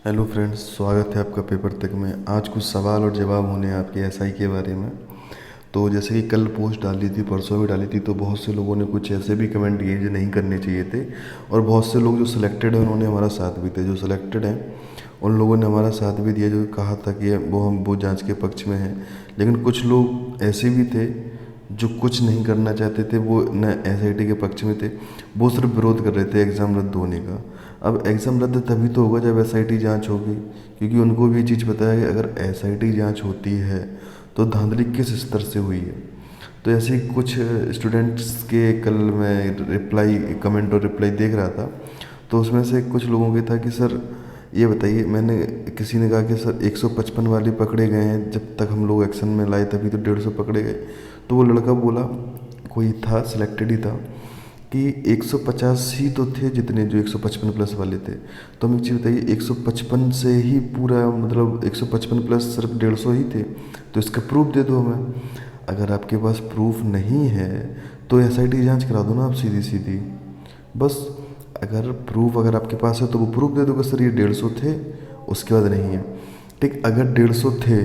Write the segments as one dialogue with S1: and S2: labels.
S1: Hello friends, स्वागत है आपका पेपर तक में। आज कुछ सवाल और जवाब होने हैं आपके एसआई के बारे में। तो जैसे कि कल पोस्ट डाली थी, परसों भी डाली थी, तो बहुत से लोगों ने कुछ ऐसे भी कमेंट किए जो नहीं करने चाहिए थे। और बहुत से लोग जो सिलेक्टेड हैं उन्होंने हमारा साथ भी दिया। जो सिलेक्टेड हैं उन लोगों ने हमारा साथ भी दिया, जो कहा था कि वो जांच के पक्ष में हैं। लेकिन कुछ लोग ऐसे भी थे जो कुछ नहीं करना चाहते थे, वो न एसआईटी के पक्ष में थे, वो सिर्फ विरोध कर रहे थे एग्ज़ाम रद्द होने का। अब एग्ज़ाम रद्द तभी तो होगा जब एसआईटी जांच होगी, क्योंकि उनको भी ये चीज़ पता है कि अगर एसआईटी जांच होती है तो धांधली किस स्तर से हुई है। तो ऐसे ही कुछ स्टूडेंट्स के कल मैं रिप्लाई, कमेंट और रिप्लाई देख रहा था, तो उसमें से कुछ लोगों के था कि सर ये बताइए, मैंने किसी ने कहा कि सर 155 वाले पकड़े गए हैं, जब तक हम लोग एक्शन में लाए तभी तो 150 पकड़े गए। तो वो लड़का बोला, कोई था सिलेक्टेड ही था, कि 150 ही तो थे जितने जो 155 प्लस वाले थे। तो हम एक चीज़ बताइए, 155 से ही पूरा मतलब 155 प्लस सिर्फ 150 ही थे, तो इसका प्रूफ दे दो हमें। अगर आपके पास प्रूफ नहीं है तो एसआईटी जांच करा दो ना आप, सीधी सीधी बस। अगर प्रूफ अगर आपके पास है तो वो प्रूफ दे दो कि सर ये 150 थे, उसके बाद नहीं है। ठीक, अगर 150 थे,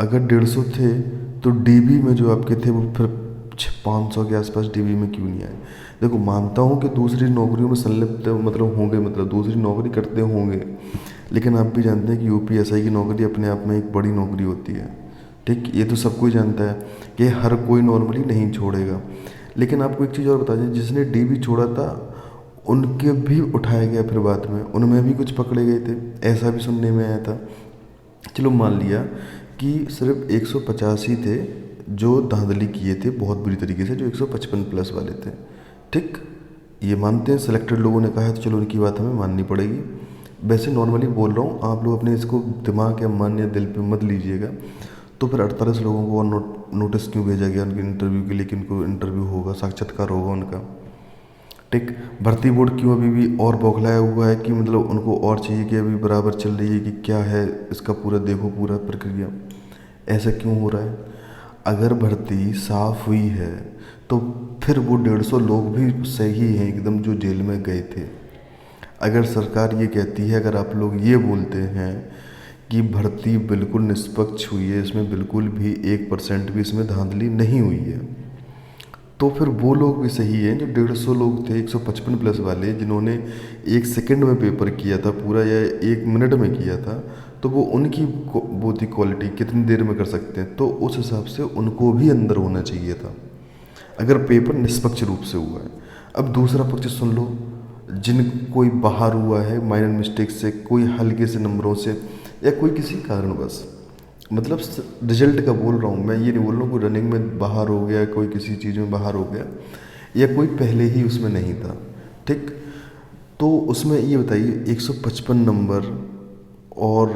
S1: अगर 150 थे तो डीबी में जो आपके थे वो फिर 500 के आसपास डीबी में क्यों नहीं आए। देखो, मानता हूँ कि दूसरी नौकरियों में संलिप्त मतलब होंगे, मतलब दूसरी नौकरी करते होंगे, लेकिन आप भी जानते हैं कि यूपीएसआई की नौकरी अपने आप में एक बड़ी नौकरी होती है। ठीक, ये तो सब कोई जानता है कि हर कोई नॉर्मली नहीं छोड़ेगा। लेकिन आपको एक चीज़ और बता दें, जिसने डीबी छोड़ा था उनके भी उठाया गया, फिर बाद में उनमें भी कुछ पकड़े गए थे, ऐसा भी सुनने में आया था। चलो मान लिया कि सिर्फ 150 ही थे जो धांधली किए थे बहुत बुरी तरीके से, जो 155 प्लस वाले थे। ठीक, ये मानते हैं, सिलेक्टेड लोगों ने कहा है, तो चलो उनकी बात हमें माननी पड़ेगी। वैसे नॉर्मली बोल रहा हूँ, आप लोग अपने इसको दिमाग या मन या दिल पे मत लीजिएगा। तो फिर 48 लोगों को और नोटिस क्यों भेजा गया उनके इंटरव्यू के लिए, कि उनको इंटरव्यू होगा, साक्षात्कार होगा उनका। ठीक, भर्ती बोर्ड क्यों अभी भी और बौखलाया हुआ है कि मतलब उनको और चाहिए कि अभी बराबर चल रही है, कि क्या है इसका पूरा देखो, पूरा प्रक्रिया ऐसा क्यों हो रहा है। अगर भर्ती साफ हुई है तो फिर वो 150 लोग भी सही हैं एकदम जो जेल में गए थे। अगर सरकार ये कहती है, अगर आप लोग ये बोलते हैं कि भर्ती बिल्कुल निष्पक्ष हुई है, इसमें बिल्कुल भी 1% भी इसमें धांधली नहीं हुई है, तो फिर वो लोग भी सही हैं जो 150 लोग थे 155 प्लस वाले, जिन्होंने 1 सेकंड में पेपर किया था पूरा, या 1 मिनट में किया था। तो वो उनकी वो थी क्वालिटी, कितनी देर में कर सकते हैं, तो उस हिसाब से उनको भी अंदर होना चाहिए था अगर पेपर निष्पक्ष रूप से हुआ है। अब दूसरा पक्ष सुन लो, जिन कोई बाहर हुआ है माइनर मिस्टेक से, कोई हल्के से नंबरों से, या कोई किसी कारणवश, मतलब रिजल्ट का बोल रहा हूँ मैं, ये नहीं बोल रहा हूँ कोई रनिंग में बाहर हो गया, कोई किसी चीज़ में बाहर हो गया, या कोई पहले ही उसमें नहीं था। ठीक, तो उसमें ये बताइए 155 नंबर और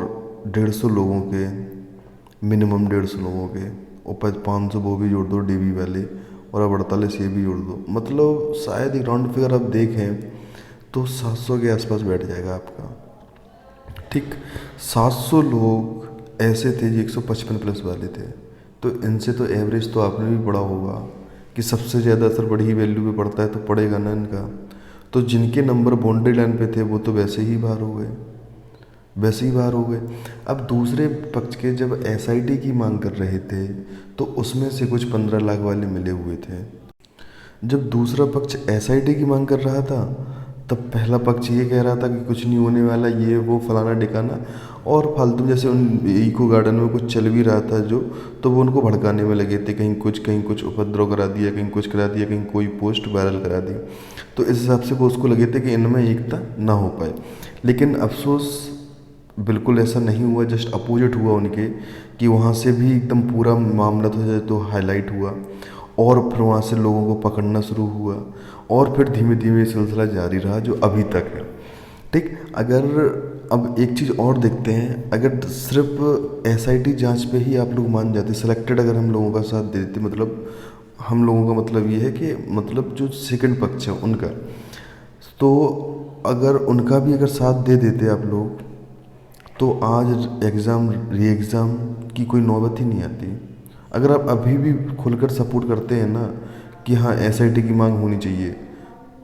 S1: 150 लोगों के, मिनिमम 150 लोगों के, और 500 वो भी जोड़ दो डीबी वाले, और अब 48 ये भी जोड़ दो, मतलब शायद एक राउंड फिगर आप देखें तो 700 के आसपास बैठ जाएगा आपका। ठीक, 700 लोग ऐसे थे जो 155 प्लस वाले थे, तो इनसे तो एवरेज तो आपने भी पढ़ा होगा कि सबसे ज़्यादा असर बड़ी वैल्यू पे पड़ता है, तो पड़ेगा ना इनका। तो जिनके नंबर बाउंड्री लाइन पे थे वो तो वैसे ही बाहर हो गए, वैसे ही बाहर हो गए। अब दूसरे पक्ष के जब एसआईटी की मांग कर रहे थे तो उसमें से कुछ 15 लाख वाले मिले हुए थे। जब दूसरा पक्ष एसआईटी की मांग कर रहा था तब पहला पक्ष ये कह रहा था कि कुछ नहीं होने वाला, ये वो फलाना ढिकाना, और फालतू जैसे उन इको गार्डन में कुछ चल भी रहा था जो, तो वो उनको भड़काने में लगे थे, कहीं कुछ उपद्रव करा दिया, कहीं कुछ करा दिया, कहीं कोई पोस्ट वायरल करा दी। तो इस हिसाब से वो उसको लगे थे कि इनमें एकता ना हो पाए। लेकिन अफसोस बिल्कुल ऐसा नहीं हुआ, जस्ट अपोजिट हुआ उनके, कि वहाँ से भी एकदम पूरा मामला तो हाईलाइट हुआ, और फिर वहाँ से लोगों को पकड़ना शुरू हुआ, और फिर धीमे धीमे सिलसिला जारी रहा जो अभी तक है। ठीक, अगर अब एक चीज़ और देखते हैं, अगर सिर्फ एसआईटी जांच पे ही आप लोग मान जाते, सिलेक्टेड अगर हम लोगों का साथ देते, मतलब हम लोगों का मतलब ये है कि मतलब जो सेकंड पक्ष है उनका, तो अगर उनका भी अगर साथ दे देते आप लोग, तो आज एग्ज़ाम री एग्ज़ाम की कोई नौबत ही नहीं आती। अगर आप अभी भी खुलकर सपोर्ट करते हैं ना कि हाँ एसआईटी की मांग होनी चाहिए,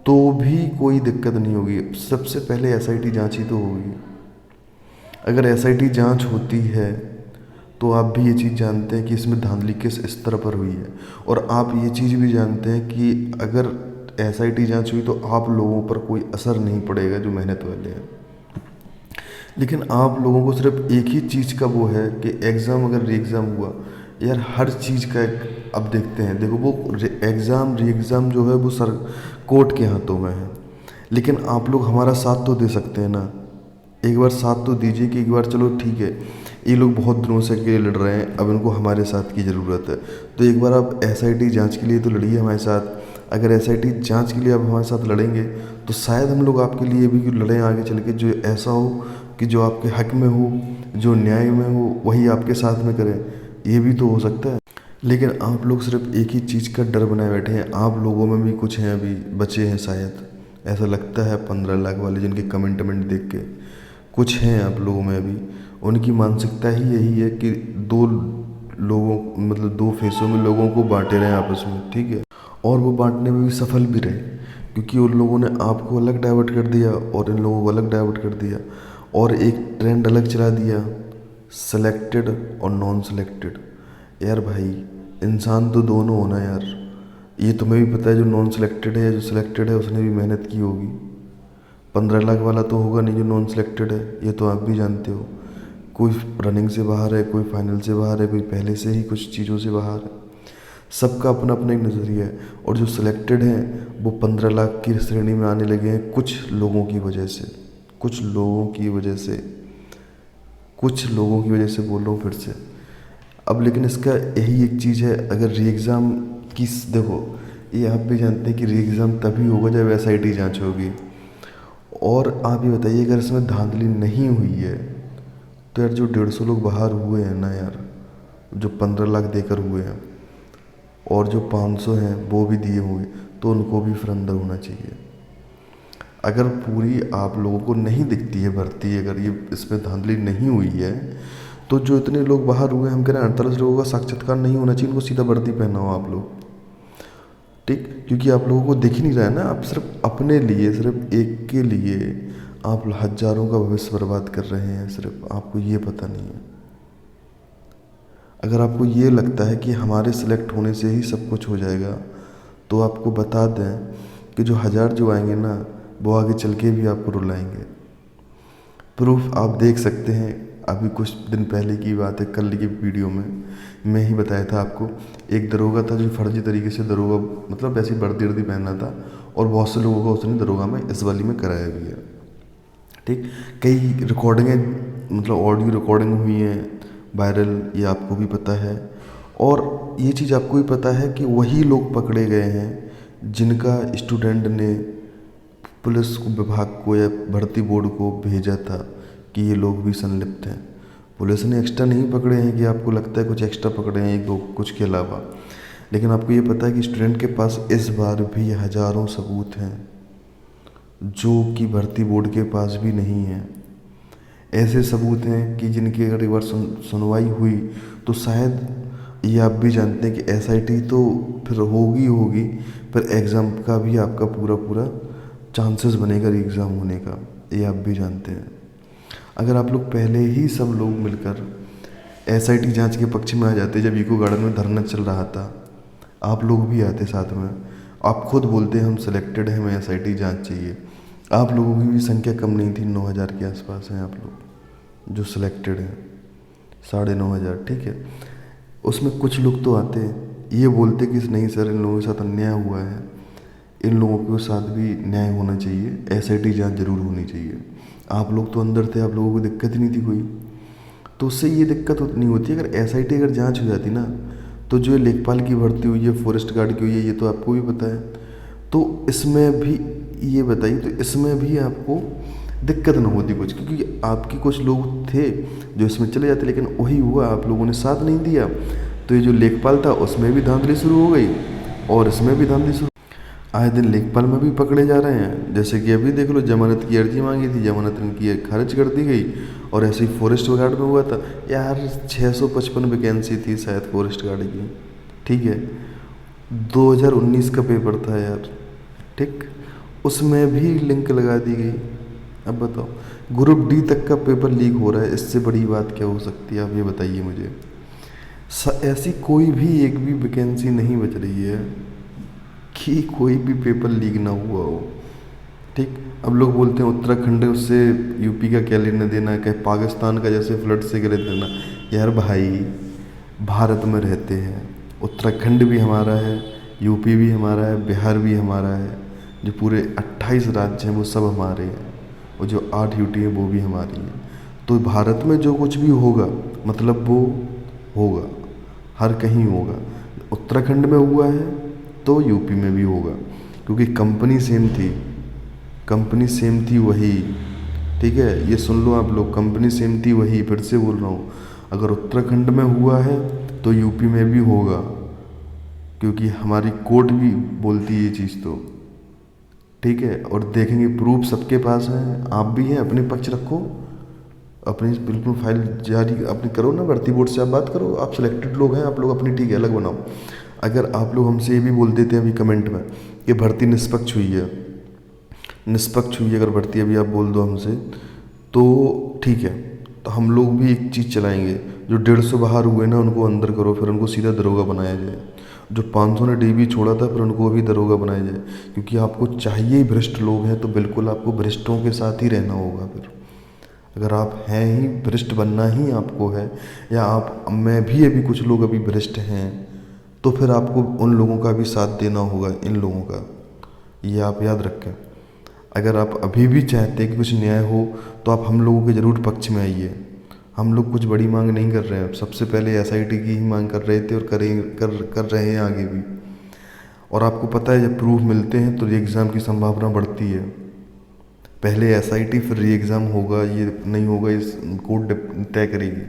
S1: तो भी कोई दिक्कत नहीं होगी। सबसे पहले एसआईटी जांच ही तो होगी। अगर एसआईटी जांच होती है तो आप भी ये चीज़ जानते हैं कि इसमें धांधली किस स्तर पर हुई है, और आप ये चीज़ भी जानते हैं कि अगर एसआईटी जांच हुई तो आप लोगों पर कोई असर नहीं पड़ेगा जो मेहनत वाले हैं। लेकिन आप लोगों को सिर्फ एक ही चीज़ का वो है कि एग्ज़ाम अगर री एग्ज़ाम हुआ, यार हर चीज़ का एक अब देखते हैं, देखो वो एग्ज़ाम री एग्ज़ाम जो है वो सर कोर्ट के हाथों में है, लेकिन आप लोग हमारा साथ तो दे सकते हैं ना। एक बार साथ तो दीजिए कि एक बार चलो ठीक है, ये लोग बहुत दिनों से अकेले लड़ रहे हैं, अब इनको हमारे साथ की ज़रूरत है, तो एक बार आप एसआईटी जांच के लिए तो लड़िए हमारे साथ। अगर एसआईटी जांच के लिए आप हमारे साथ लड़ेंगे तो शायद हम लोग आपके लिए भी लड़ें आगे चल के, जो ऐसा हो कि जो आपके हक में हो, जो न्याय में हो, वही आपके साथ में करें, ये भी तो हो सकता है। लेकिन आप लोग सिर्फ एक ही चीज़ का डर बनाए बैठे हैं। आप लोगों में भी कुछ हैं अभी बचे हैं शायद, ऐसा लगता है 15 लाख वाले जिनके कमेंट देख के कुछ हैं आप लोगों में अभी, उनकी मानसिकता ही यही है कि दो लोगों मतलब दो फेसों में लोगों को बांटे रहे आपस में, ठीक है, और वो बांटने में भी सफल भी रहे, क्योंकि उन लोगों ने आपको अलग डाइवर्ट कर दिया और इन लोगों को अलग डाइवर्ट कर दिया, और एक ट्रेंड अलग चला दिया, सेलेक्टेड और नॉन सेलेक्टेड। यार भाई, इंसान तो दोनों होना यार। ये तुम्हें भी पता है जो नॉन सेलेक्टेड है या जो सिलेक्टेड है उसने भी मेहनत की होगी। 15 लाख वाला तो होगा नहीं जो नॉन सेलेक्टेड है, ये तो आप भी जानते हो। कोई रनिंग से बाहर है, कोई फाइनल से बाहर है, कोई पहले से ही कुछ चीज़ों से बाहर है। सबका अपना अपना एक नज़रिया है, और जो सिलेक्टेड हैं वो 15 लाख की श्रेणी में आने लगे हैं कुछ लोगों की वजह से, कुछ लोगों की वजह से, कुछ लोगों की वजह से बोल रहा हूँ फिर से। अब लेकिन इसका यही एक चीज़ है, अगर री एग्ज़ाम की देखो, ये आप भी जानते हैं कि री एग्ज़ाम तभी होगा जब एसआईटी जांच होगी। और आप ये बताइए अगर इसमें धांधली नहीं हुई है तो यार जो 150 लोग बाहर हुए हैं ना यार, जो 15 लाख देकर हुए हैं और जो 500 हैं वो भी दिए हुए, तो उनको भी फिर अंदर होना चाहिए। अगर पूरी आप लोगों को नहीं दिखती है भर्ती, अगर ये इसमें धांधली नहीं हुई है, तो जो इतने लोग बाहर हुए, हम कह रहे हैं 48 लोगों का साक्षात्कार नहीं होना चाहिए, उनको सीधा भर्ती पहनाओ आप लोग, ठीक। क्योंकि आप लोगों को दिख ही नहीं रहा है ना, आप सिर्फ अपने लिए, सिर्फ एक के लिए आप हजारों का भविष्य बर्बाद कर रहे हैं, सिर्फ आपको ये पता नहीं है। अगर आपको ये लगता है कि हमारे सिलेक्ट होने से ही सब कुछ हो जाएगा, तो आपको बता दें कि जो 1000 जो आएंगे ना, वो आगे चल के भी आपको रुलाएंगे। प्रूफ आप देख सकते हैं, अभी कुछ दिन पहले की बात है, कल की वीडियो में मैं ही बताया था आपको, एक दरोगा था जो फर्जी तरीके से दरोगा मतलब ऐसी वर्दी वर्दी पहनना था, और बहुत से लोगों को उसने दरोगा में इस वाली में कराया भी है, ठीक। कई रिकॉर्डिंगें मतलब ऑडियो रिकॉर्डिंग हुई हैं वायरल, ये आपको भी पता है। और ये चीज़ आपको भी पता है कि वही लोग पकड़े गए हैं जिनका स्टूडेंट ने पुलिस विभाग को या भर्ती बोर्ड को भेजा था कि ये लोग भी संलिप्त हैं। पुलिस ने एक्स्ट्रा नहीं पकड़े हैं कि आपको लगता है कुछ एक्स्ट्रा पकड़े हैं एक दो कुछ के अलावा, लेकिन आपको ये पता है कि स्टूडेंट के पास इस बार भी हज़ारों सबूत हैं जो कि भर्ती बोर्ड के पास भी नहीं है। ऐसे सबूत हैं कि जिनकी अगर एक बार सुनवाई हुई तो शायद ये आप भी जानते हैं कि एसआईटी तो फिर होगी, पर एग्ज़ाम का भी आपका पूरा पूरा चांसेस बनेगा एग्ज़ाम होने का, ये आप भी जानते हैं। अगर आप लोग पहले ही सब लोग मिलकर एसआईटी जांच के पक्ष में आ जाते, जब इको गार्डन में धरना चल रहा था, आप लोग भी आते साथ में। आप खुद बोलते हैं हम सिलेक्टेड हैं, हमें एसआईटी जांच चाहिए। आप लोगों की भी संख्या कम नहीं थी, 9000 के आसपास हैं आप लोग जो सिलेक्टेड हैं, 9500, ठीक है। उसमें कुछ लोग तो आते ये बोलते कि नहीं सर, इन लोगों के साथ अन्याय हुआ है, इन लोगों के साथ भी न्याय होना चाहिए, एसआईटी जांच जरूर होनी चाहिए। आप लोग तो अंदर थे, आप लोगों को दिक्कत ही नहीं थी कोई, तो उससे ये दिक्कत नहीं होती। अगर एसआईटी अगर जांच हो जाती ना, तो जो लेखपाल की भर्ती हुई है, फॉरेस्ट गार्ड की हुई है, ये तो आपको भी पता है, तो इसमें भी ये बताइए, तो इसमें भी आपको दिक्कत ना होती कुछ, क्योंकि आपके कुछ लोग थे जो इसमें चले जाते, लेकिन वही हुआ, आप लोगों ने साथ नहीं दिया, तो ये जो लेखपाल था उसमें भी धांधली शुरू हो गई और इसमें भी धांधली शुरू। आए दिन लेखपाल में भी पकड़े जा रहे हैं, जैसे कि अभी देख लो, जमानत की अर्जी मांगी थी, जमानत इनकी खारिज कर दी गई, और ऐसे ही फॉरेस्ट गार्ड में हुआ था यार, 655 वैकेंसी थी शायद फॉरेस्ट गार्ड की, ठीक है, 2019 का पेपर था यार, ठीक, उसमें भी लिंक लगा दी गई। अब बताओ ग्रुप डी तक का पेपर लीक हो रहा है, इससे बड़ी बात क्या हो सकती है, आप ये बताइए मुझे। ऐसी कोई भी एक भी वैकेंसी नहीं बच रही है कि कोई भी पेपर लीक ना हुआ हो। ठीक, अब लोग बोलते हैं उत्तराखंड है, उससे यूपी का क्या लेना देना है, कहीं पाकिस्तान का जैसे फ्लड से गिर देना। यार भाई, भारत में रहते हैं, उत्तराखंड भी हमारा है, यूपी भी हमारा है, बिहार भी हमारा है, जो पूरे 28 राज्य हैं वो सब हमारे हैं, और जो 8 यूटी है वो भी हमारी है। तो भारत में जो कुछ भी होगा मतलब वो होगा, हर कहीं होगा। उत्तराखंड में हुआ है तो यूपी में भी होगा, क्योंकि कंपनी सेम थी, कंपनी सेम थी वही। ठीक है, ये सुन लो आप लोग, कंपनी सेम थी वही, फिर से बोल रहा हूँ, अगर उत्तराखंड में हुआ है तो यूपी में भी होगा, क्योंकि हमारी कोर्ट भी बोलती है ये चीज़ तो। ठीक है, और देखेंगे प्रूफ सबके पास है, आप भी हैं, अपने पक्ष रखो, अपनी बिल्कुल फाइल जारी अपनी करो ना, भर्ती बोर्ड से आप बात करो, आप सिलेक्टेड लोग हैं आप लोग, अपनी ठीक है अलग बनाओ। अगर आप लोग हमसे ये भी बोल देते हैं अभी कमेंट में कि भर्ती निष्पक्ष हुई है, निष्पक्ष हुई है अगर भर्ती अभी आप बोल दो हमसे, तो ठीक है, तो हम लोग भी एक चीज़ चलाएंगे, जो 150 बाहर हुए ना उनको अंदर करो, फिर उनको सीधा दरोगा बनाया जाए। जो 500 ने डीबी छोड़ा था फिर उनको अभी दरोगा बनाया जाए, क्योंकि आपको चाहिए ही भ्रष्ट लोग हैं, तो बिल्कुल आपको भ्रष्टों के साथ ही रहना होगा। फिर अगर आप हैं ही भ्रष्ट बनना ही आपको है, या आप मैं भी अभी कुछ लोग अभी भ्रष्ट हैं, तो फिर आपको उन लोगों का भी साथ देना होगा, इन लोगों का, ये आप याद रखें। अगर आप अभी भी चाहते हैं कि कुछ न्याय हो तो आप हम लोगों के ज़रूर पक्ष में आइए। हम लोग कुछ बड़ी मांग नहीं कर रहे हैं, सबसे पहले एसआईटी की ही मांग कर रहे थे और कर रहे हैं आगे भी। और आपको पता है जब प्रूफ मिलते हैं तो री एग्ज़ाम की संभावना बढ़ती है। पहले एसआईटी फिर री एग्ज़ाम होगा, ये नहीं होगा, इस कोर्ट तय करेगी।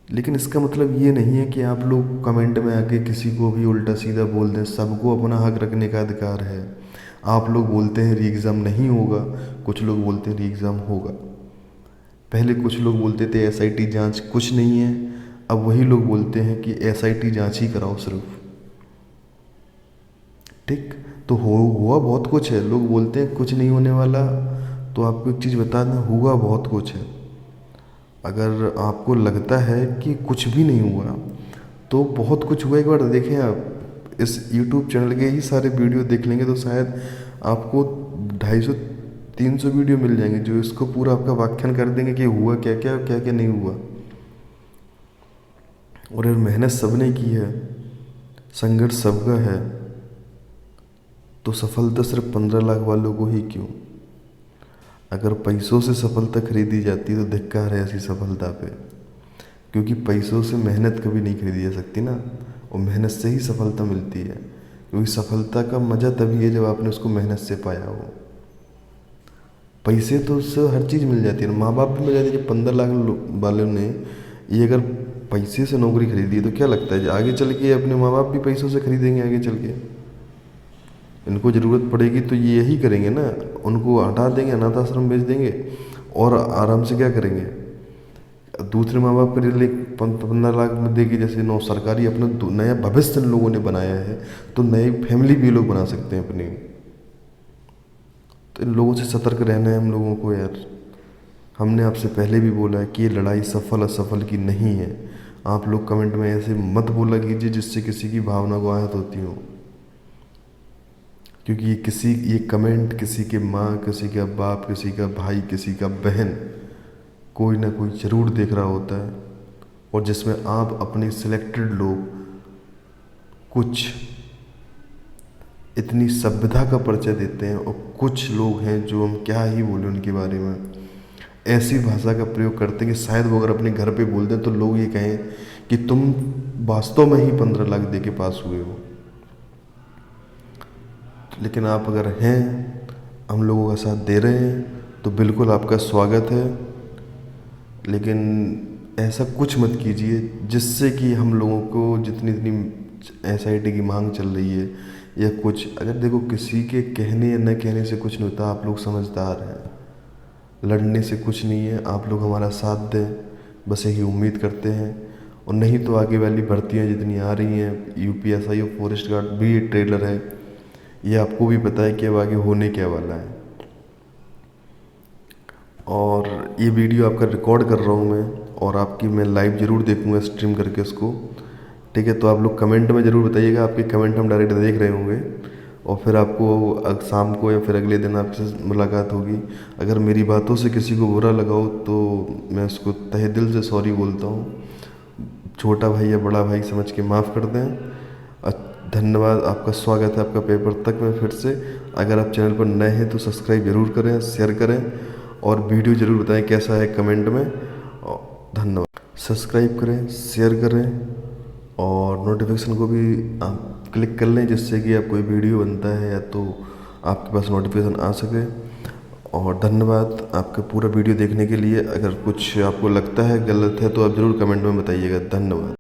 S1: लेकिन इसका मतलब ये नहीं है कि आप लोग कमेंट में आके किसी को भी उल्टा सीधा बोल दें, सबको अपना हक रखने का अधिकार है। आप लोग बोलते हैं री एग्ज़ाम नहीं होगा, कुछ लोग बोलते हैं री एग्ज़ाम होगा। पहले कुछ लोग बोलते थे एसआईटी जांच कुछ नहीं है, अब वही लोग बोलते हैं कि एसआईटी जांच ही कराओ सिर्फ। ठीक, तो हुआ बहुत कुछ है, लोग बोलते हैं कुछ नहीं होने वाला, तो आपको एक चीज़ बता दें, हुआ बहुत कुछ है। अगर आपको लगता है कि कुछ भी नहीं हुआ तो बहुत कुछ हुआ। एक बार देखें आप इस यूट्यूब चैनल के ही सारे वीडियो देख लेंगे तो शायद आपको 250-300 वीडियो मिल जाएंगे जो इसको पूरा आपका व्याख्यान कर देंगे कि हुआ क्या क्या, क्या क्या नहीं हुआ। और यार मेहनत सबने की है, संघर्ष सबका है, तो सफलता सिर्फ 15 लाख वालों को ही क्यों? अगर पैसों से सफलता खरीदी जाती तो धिक्कार है ऐसी सफलता पे, क्योंकि पैसों से मेहनत कभी नहीं खरीदी जा सकती ना, और मेहनत से ही सफलता मिलती है, क्योंकि सफलता का मज़ा तभी है जब आपने उसको मेहनत से पाया हो। पैसे तो उससे हर चीज़ मिल जाती है, माँ बाप भी मिल जाती है। जब 15 लाख वालों ने ये अगर पैसे से नौकरी खरीदी है तो क्या लगता है आगे चल के अपने माँ बाप भी पैसों से खरीदेंगे आगे चल के? इनको ज़रूरत पड़ेगी तो ये यही करेंगे ना, उनको हटा देंगे, अनाथ आश्रम भेज देंगे, और आराम से क्या करेंगे, दूसरे माँ बाप के लिए 15 लाख में देगी, जैसे नौ सरकारी अपना नया भविष्य इन लोगों ने बनाया है, तो नई फैमिली भी लोग बना सकते हैं अपनी। तो इन लोगों से सतर्क रहना है हम लोगों को यार। हमने आपसे पहले भी बोला है कि ये लड़ाई सफल असफल की नहीं है। आप लोग कमेंट में ऐसे मत बोला कीजिए जिससे किसी की भावना को आहत होती हो, क्योंकि ये कमेंट किसी के माँ, किसी का बाप, किसी का भाई, किसी का बहन, कोई ना कोई ज़रूर देख रहा होता है, और जिसमें आप अपने सिलेक्टेड लोग कुछ इतनी सभ्यता का परिचय देते हैं, और कुछ लोग हैं जो हम क्या ही बोले उनके बारे में, ऐसी भाषा का प्रयोग करते हैं कि शायद वो अगर अपने घर पे बोल दें तो लोग ये कहें कि तुम वास्तव में ही 15 लाख दे के पास हुए हो। लेकिन आप अगर हैं, हम लोगों का साथ दे रहे हैं, तो बिल्कुल आपका स्वागत है। लेकिन ऐसा कुछ मत कीजिए जिससे कि हम लोगों को जितनी इतनी एसआईटी की मांग चल रही है या कुछ, अगर देखो किसी के कहने या न कहने से कुछ नहीं होता, आप लोग समझदार हैं, लड़ने से कुछ नहीं है, आप लोग हमारा साथ दें, बस यही उम्मीद करते हैं। और नहीं तो आगे वाली भर्तियाँ जितनी आ रही हैं, यूपीएसआई और फॉरेस्ट गार्ड भी ट्रेलर है, ये आपको भी पता है कि अब आगे होने क्या वाला है। और ये वीडियो आपका रिकॉर्ड कर रहा हूँ मैं, और आपकी मैं लाइव ज़रूर देखूँगा स्ट्रीम करके उसको। ठीक है, तो आप लोग कमेंट में ज़रूर बताइएगा, आपके कमेंट हम डायरेक्ट देख रहे होंगे, और फिर आपको शाम को या फिर अगले दिन आपसे मुलाकात होगी। अगर मेरी बातों से किसी को बुरा लगा हो तो मैं उसको तहे दिल से सॉरी बोलता हूँ। छोटा भाई या बड़ा भाई समझ के माफ़ कर दें। धन्यवाद, आपका स्वागत है आपका पेपर तक में फिर से। अगर आप चैनल पर नए हैं तो सब्सक्राइब जरूर करें, शेयर करें, और वीडियो ज़रूर बताएं कैसा है कमेंट में। और धन्यवाद। सब्सक्राइब करें, शेयर करें, और नोटिफिकेशन को भी आप क्लिक कर लें, जिससे कि आप कोई वीडियो बनता है या तो आपके पास नोटिफिकेशन आ सके। और धन्यवाद आपका पूरा वीडियो देखने के लिए। अगर कुछ आपको लगता है गलत है तो आप ज़रूर कमेंट में बताइएगा। धन्यवाद।